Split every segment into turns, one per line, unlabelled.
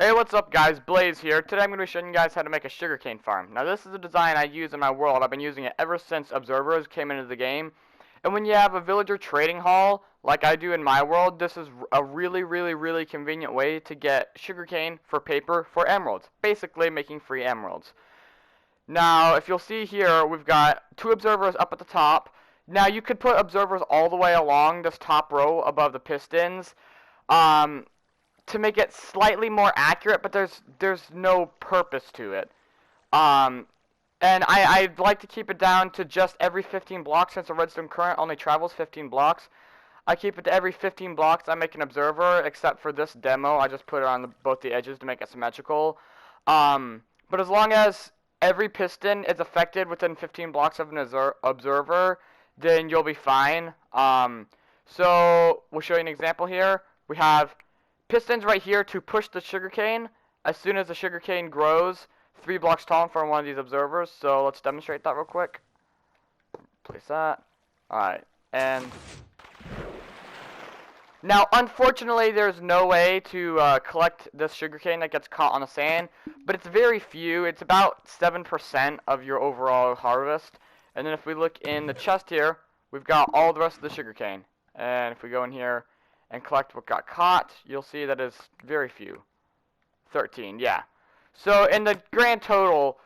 Hey, what's up guys, Blaze here. Today I'm going to be showing you guys how to make a sugarcane farm. Now this is a design I use in my world. I've been using it ever since observers came into the game. And when you have a villager trading hall, like I do in my world, this is a really convenient way to get sugarcane for paper for emeralds. Basically making free emeralds. Now, if you'll see here, we've got two observers up at the top. Now you could put observers all the way along this top row above the pistons. Um, to make it slightly more accurate, but there's no purpose to it. Um, and I'd like to keep it down to just every 15 blocks, since the redstone current only travels 15 blocks. I keep it to every 15 blocks I make an observer, except for this demo, I just put it on both the edges to make it symmetrical. But as long as every piston is affected within 15 blocks of an observer, then you'll be fine. So we'll show you an example here. We have pistons right here to push the sugarcane. As soon as the sugarcane grows 3 blocks tall in front of one of these observers. So let's demonstrate that real quick. Place that. Alright, and now unfortunately there's no way to collect this sugarcane that gets caught on the sand, but it's very few. It's about 7% of your overall harvest. And then if we look in the chest here, we've got all the rest of the sugarcane. And if we go in here and collect what got caught, you'll see that is very few. 13, yeah. So in the grand total,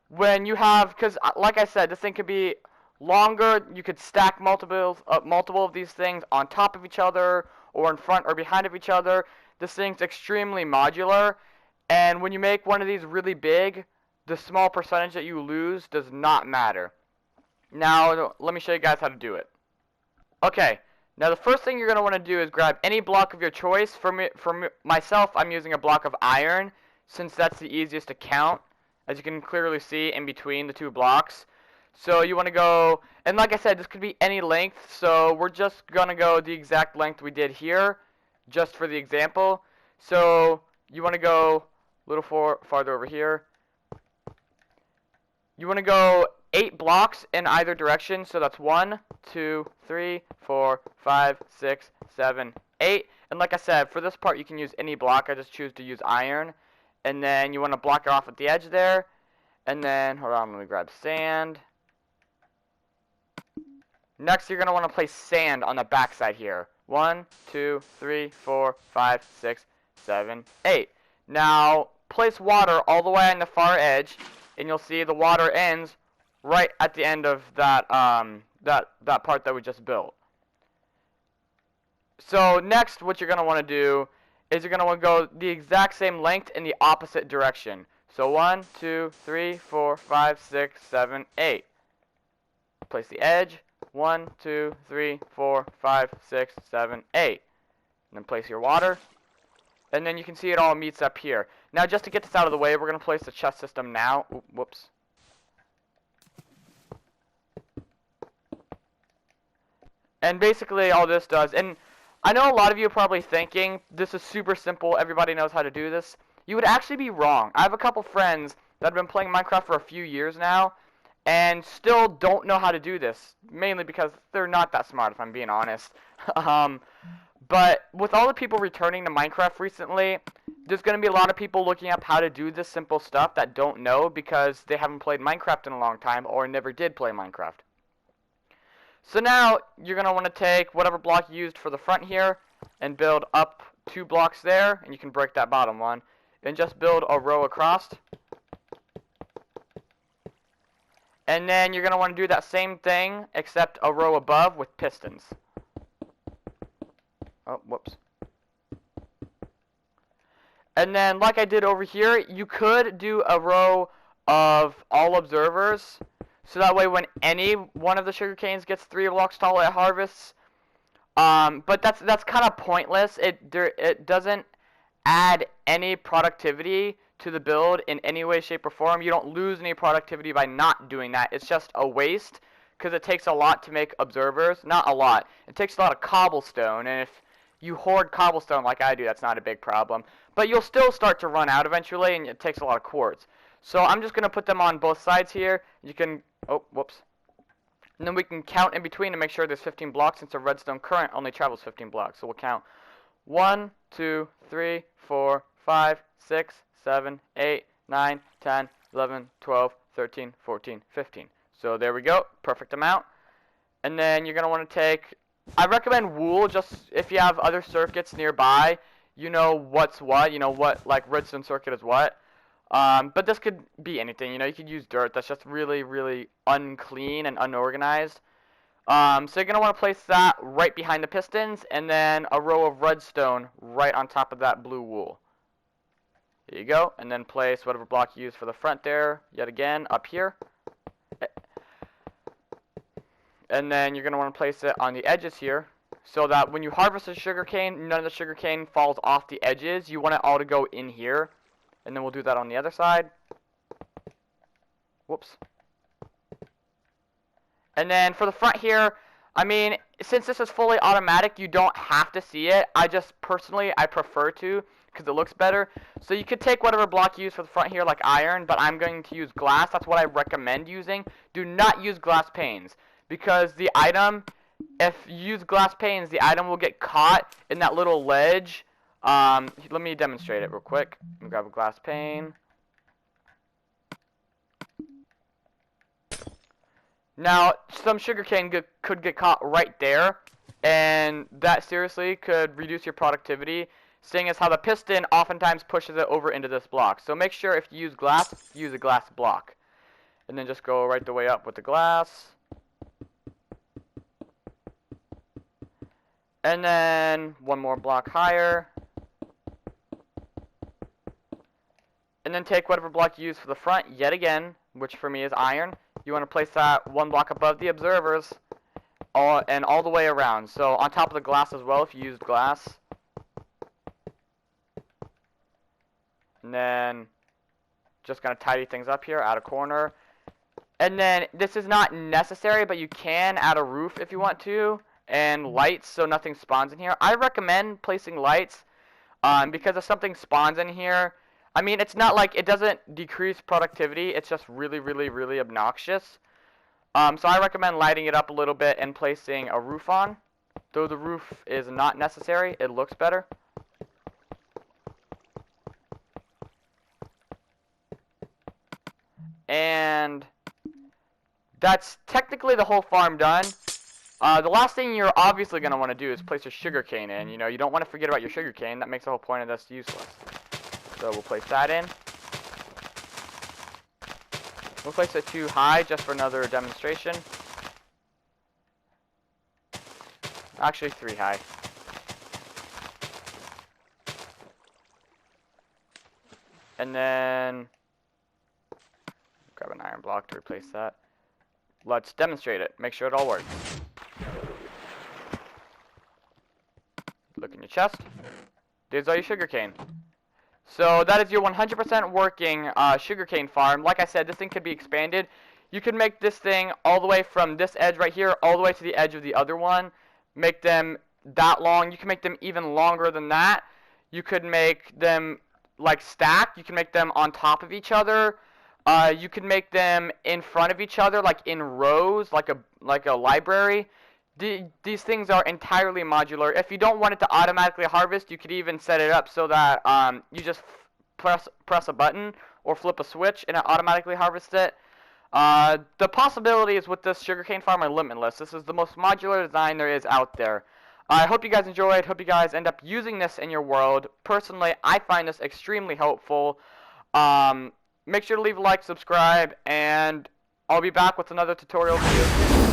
when you have, because like I said, this thing could be longer. You could stack multiple of these things on top of each other, or in front or behind of each other. This thing's extremely modular, and when you make one of these really big, the small percentage that you lose does not matter. Now, let me show you guys how to do it. Okay. Now the first thing you're going to want to do is grab any block of your choice. For myself, I'm using a block of iron, since that's the easiest to count, as you can clearly see in between the two blocks. So you want to go, and like I said, this could be any length, so we're just going to go the exact length we did here, just for the example. So you want to go a little farther over here. You want to go 8 blocks in either direction, so that's 1, 2, 3, 4, 5, 6, 7, 8. And like I said, for this part you can use any block. I just choose to use iron. And then you want to block it off at the edge there. And then, hold on, let me grab sand. Next, you're going to want to place sand on the back side here. 1, 2, 3, 4, 5, 6, 7, 8. Now, place water all the way on the far edge, and you'll see the water ends right at the end of that that part that we just built. So next, what you're going to want to do is you're going to want to go the exact same length in the opposite direction. So 1, 2, 3, 4, 5, 6, 7, 8. Place the edge. 1, 2, 3, 4, 5, 6, 7, 8. And then place your water. And then you can see it all meets up here. Now, just to get this out of the way, we're going to place the chest system now. Ooh, whoops. And basically all this does, and I know a lot of you are probably thinking, this is super simple, everybody knows how to do this. You would actually be wrong. I have a couple friends that have been playing Minecraft for a few years now, and still don't know how to do this. Mainly because they're not that smart, if I'm being honest. But with all the people returning to Minecraft recently, there's going to be a lot of people looking up how to do this simple stuff that don't know because they haven't played Minecraft in a long time or never did play Minecraft. So now you're going to want to take whatever block you used for the front here and build up 2 blocks there, and you can break that bottom one, and just build a row across. And then you're going to want to do that same thing except a row above with pistons. Oh, whoops. And then, like I did over here, you could do a row of all observers, so that way when any one of the sugarcanes gets 3 blocks tall at harvests. But that's kind of pointless. It doesn't add any productivity to the build in any way, shape, or form. You don't lose any productivity by not doing that. It's just a waste, because it takes a lot to make observers. Not a lot. It takes a lot of cobblestone, and if you hoard cobblestone like I do, that's not a big problem. But you'll still start to run out eventually, and it takes a lot of quartz. So I'm just going to put them on both sides here. You can, oh, whoops. And then we can count in between to make sure there's 15 blocks, since a redstone current only travels 15 blocks. So we'll count 1, 2, 3, 4, 5, 6, 7, 8, 9, 10, 11, 12, 13, 14, 15. So there we go, perfect amount. And then you're going to want to take, I recommend wool, just if you have other circuits nearby, you know what's what, you know what, like redstone circuit is what. But this could be anything, you know, you could use dirt that's just really, really unclean and unorganized. So you're going to want to place that right behind the pistons, and then a row of redstone right on top of that blue wool. There you go, and then place whatever block you use for the front there, yet again, up here. And then you're going to want to place it on the edges here, so that when you harvest the sugarcane, none of the sugarcane falls off the edges. You want it all to go in here. And then we'll do that on the other side. Whoops. And then for the front here, I mean, since this is fully automatic, you don't have to see it. I just, personally, I prefer to, because it looks better. So you could take whatever block you use for the front here, like iron, but I'm going to use glass. That's what I recommend using. Do not use glass panes, because the item, if you use glass panes, the item will get caught in that little ledge. Let me demonstrate it real quick. Let me grab a glass pane. Now, some sugarcane could get caught right there, and that seriously could reduce your productivity, seeing as how the piston oftentimes pushes it over into this block. So make sure if you use glass, use a glass block. And then just go right the way up with the glass. And then one more block higher. And then take whatever block you use for the front, yet again, which for me is iron. You want to place that one block above the observers, and all the way around. So on top of the glass as well, if you used glass. And then just going to tidy things up here, add a corner. And then this is not necessary, but you can add a roof if you want to, and lights so nothing spawns in here. I recommend placing lights because if something spawns in here, I mean, it's not like it doesn't decrease productivity. It's just really, really, really obnoxious. So I recommend lighting it up a little bit and placing a roof on. Though the roof is not necessary, it looks better. And that's technically the whole farm done. The last thing you're obviously going to want to do is place your sugarcane in. You know, you don't want to forget about your sugarcane. That makes the whole point of this useless. So we'll place that in. We'll place it too high just for another demonstration. Actually, 3 high. And then grab an iron block to replace that. Let's demonstrate it. Make sure it all works. Look in your chest. There's all your sugarcane. So that is your 100% working sugarcane farm. Like I said, this thing could be expanded. You could make this thing all the way from this edge right here all the way to the edge of the other one. Make them that long. You can make them even longer than that. You could make them like stacked. You can make them on top of each other. You can make them in front of each other, like in rows, like a library. These things are entirely modular. If you don't want it to automatically harvest, you could even set it up so that you just press a button or flip a switch and it automatically harvests it. The possibilities with this sugarcane farm are limitless. This is the most modular design there is out there. I hope you guys enjoyed. Hope you guys end up using this in your world. Personally, I find this extremely helpful. Make sure to leave a like, subscribe, and I'll be back with another tutorial video soon.